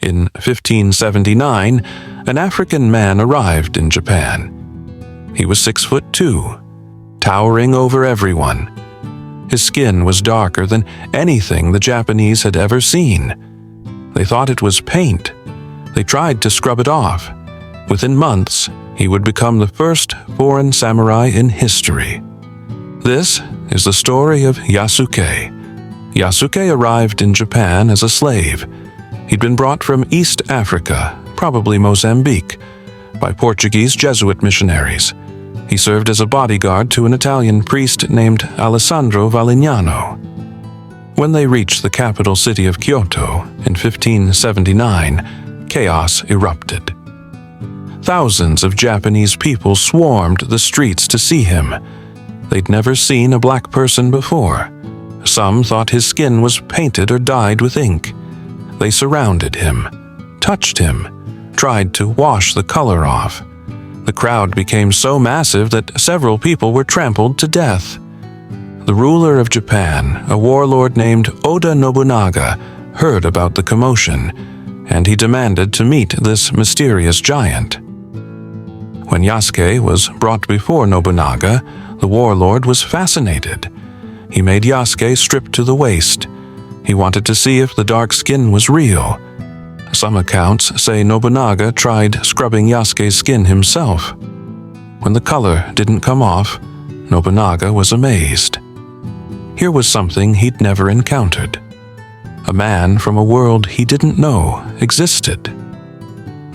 In 1579, an African man arrived in Japan. He was 6'2", towering over everyone. His skin was darker than anything the Japanese had ever seen. They thought it was paint. They tried to scrub it off. Within months, he would become the first foreign samurai in history. This is the story of Yasuke. Yasuke arrived in Japan as a slave. He'd been brought from East Africa, probably Mozambique, by Portuguese Jesuit missionaries. He served as a bodyguard to an Italian priest named Alessandro Valignano. When they reached the capital city of Kyoto in 1579, chaos erupted. Thousands of Japanese people swarmed the streets to see him. They'd never seen a black person before. Some thought his skin was painted or dyed with ink. They surrounded him, touched him, tried to wash the color off. The crowd became so massive that several people were trampled to death. The ruler of Japan, a warlord named Oda Nobunaga, heard about the commotion, and he demanded to meet this mysterious giant. When Yasuke was brought before Nobunaga, the warlord was fascinated. He made Yasuke strip to the waist. He wanted to see if the dark skin was real. Some accounts say Nobunaga tried scrubbing Yasuke's skin himself. When the color didn't come off, Nobunaga was amazed. Here was something he'd never encountered. A man from a world he didn't know existed.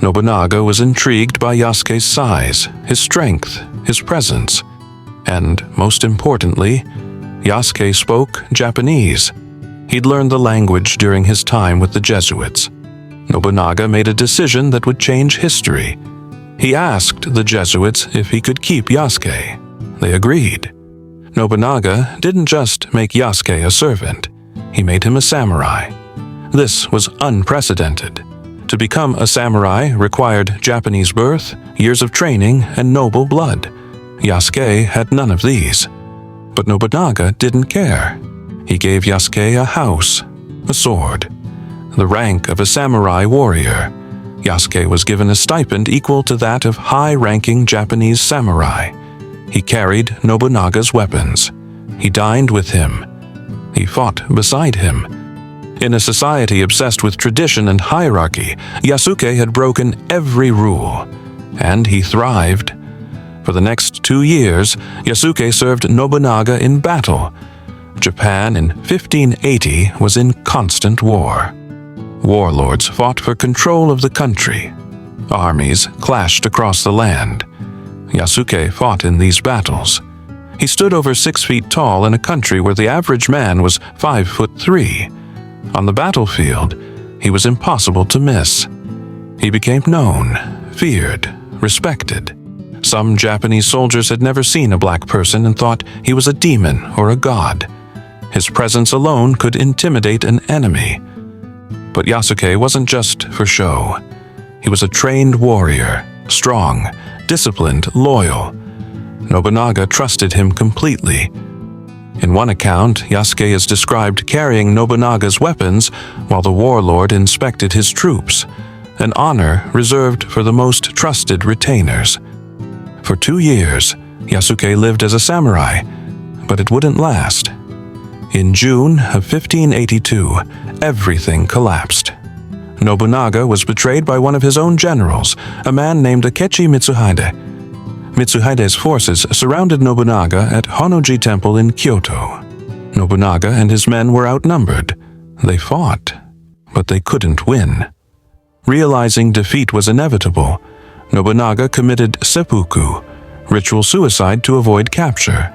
Nobunaga was intrigued by Yasuke's size, his strength, his presence, and, most importantly, Yasuke spoke Japanese. He'd learned the language during his time with the Jesuits. Nobunaga made a decision that would change history. He asked the Jesuits if he could keep Yasuke. They agreed. Nobunaga didn't just make Yasuke a servant. He made him a samurai. This was unprecedented. To become a samurai required Japanese birth, years of training, and noble blood. Yasuke had none of these. But Nobunaga didn't care. He gave Yasuke a house, a sword, the rank of a samurai warrior. Yasuke was given a stipend equal to that of high-ranking Japanese samurai. He carried Nobunaga's weapons. He dined with him. He fought beside him. In a society obsessed with tradition and hierarchy, Yasuke had broken every rule, and he thrived. For the next 2 years, Yasuke served Nobunaga in battle. Japan in 1580 was in constant war. Warlords fought for control of the country. Armies clashed across the land. Yasuke fought in these battles. He stood over 6 feet tall in a country where the average man was 5'3". On the battlefield, he was impossible to miss. He became known, feared, respected. Some Japanese soldiers had never seen a black person and thought he was a demon or a god. His presence alone could intimidate an enemy. But Yasuke wasn't just for show. He was a trained warrior, strong, disciplined, loyal. Nobunaga trusted him completely. In one account, Yasuke is described carrying Nobunaga's weapons while the warlord inspected his troops, an honor reserved for the most trusted retainers. For 2 years, Yasuke lived as a samurai, but it wouldn't last. In June of 1582, everything collapsed. Nobunaga was betrayed by one of his own generals, a man named Akechi Mitsuhide. Mitsuhide's forces surrounded Nobunaga at Honnoji Temple in Kyoto. Nobunaga and his men were outnumbered. They fought, but they couldn't win. Realizing defeat was inevitable, Nobunaga committed seppuku, ritual suicide to avoid capture.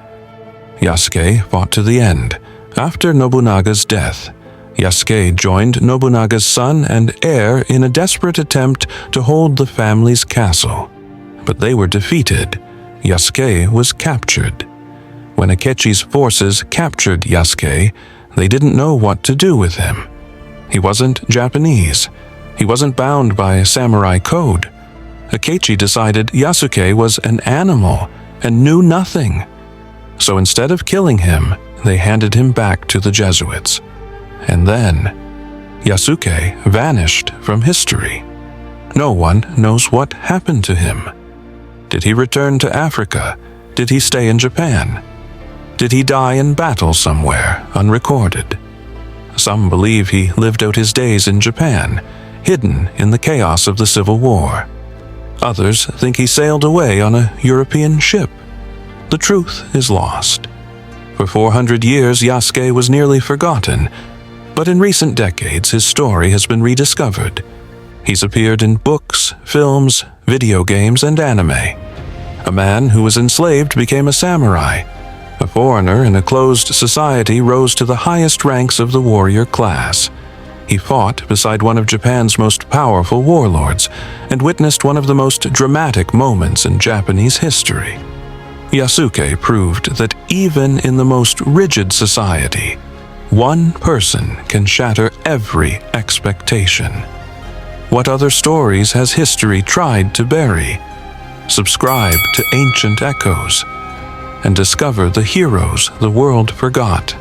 Yasuke fought to the end. After Nobunaga's death, Yasuke joined Nobunaga's son and heir in a desperate attempt to hold the family's castle. But they were defeated. Yasuke was captured. When Akechi's forces captured Yasuke, they didn't know what to do with him. He wasn't Japanese. He wasn't bound by a samurai code. Akechi decided Yasuke was an animal and knew nothing. So instead of killing him, they handed him back to the Jesuits. And then, Yasuke vanished from history. No one knows what happened to him. Did he return to Africa? Did he stay in Japan? Did he die in battle somewhere, unrecorded? Some believe he lived out his days in Japan, hidden in the chaos of the Civil War. Others think he sailed away on a European ship. The truth is lost. For 400 years, Yasuke was nearly forgotten, but in recent decades his story has been rediscovered. He's appeared in books, films, video games, and anime. A man who was enslaved became a samurai. A foreigner in a closed society rose to the highest ranks of the warrior class. He fought beside one of Japan's most powerful warlords and witnessed one of the most dramatic moments in Japanese history. Yasuke proved that even in the most rigid society, one person can shatter every expectation. What other stories has history tried to bury? Subscribe to Ancient Echoes and discover the heroes the world forgot.